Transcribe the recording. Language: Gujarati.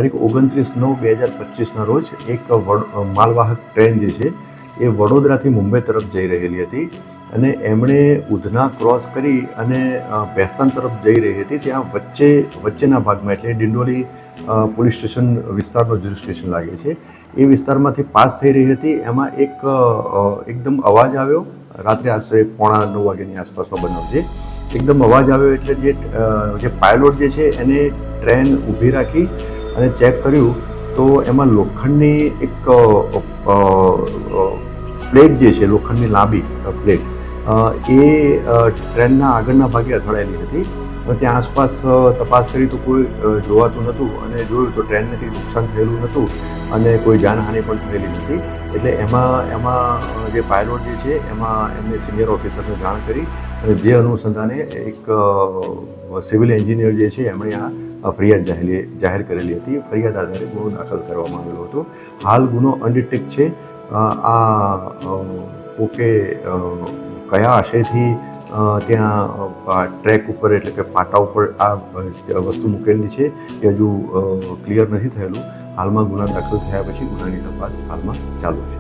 તારીખ 29/9/2025ના રોજ એક માલવાહક ટ્રેન જે છે એ વડોદરાથી મુંબઈ તરફ જઈ રહેલી હતી અને એમણે ઉધના ક્રોસ કરી અને ભેસ્તાન તરફ જઈ રહી હતી. ત્યાં વચ્ચેના ભાગમાં એટલે ડિંડોલી પોલીસ સ્ટેશન વિસ્તારનો જે સ્ટેશન લાગે છે એ વિસ્તારમાંથી પાસ થઈ રહી હતી. એમાં એકદમ અવાજ આવ્યો. રાત્રે આશરે 8:45 વાગ્યાની આસપાસનો બનાવ છે. એકદમ અવાજ આવ્યો એટલે જે પાયલોટ જે છે એને ટ્રેન ઊભી રાખી અને ચેક કર્યું તો એમાં લોખંડની એક પ્લેટ જે છે, લોખંડની લાંબી પ્લેટ એ ટ્રેનના આગળના ભાગે અથડાયેલી હતી. ત્યાં આસપાસ તપાસ કરી તો કોઈ જોવાતું નહોતું અને જોયું તો ટ્રેનને કંઈ નુકસાન થયેલું નહોતું અને કોઈ જાનહાનિ પણ થયેલી નથી. એટલે એમાં જે પાયલોટ જે છે એમને સિનિયર ઓફિસરને જાણ કરી અને જે અનુસંધાને એક સિવિલ એન્જિનિયર જે છે એમણે આ ફરિયાદ જાહેર કરેલી હતી. ફરિયાદ આધારે ગુનો દાખલ કરવામાં આવેલો હતો. હાલ ગુનો અનડિટેક્ટ છે. ઓકે કયા આશયથી ત્યાં ટ્રેક ઉપર એટલે કે પાટા ઉપર આ વસ્તુ મૂકેલી છે એ હજુ ક્લિયર નથી થયેલું. હાલમાં ગુના દાખલ થયા પછી ગુનાની તપાસ હાલમાં ચાલુ છે.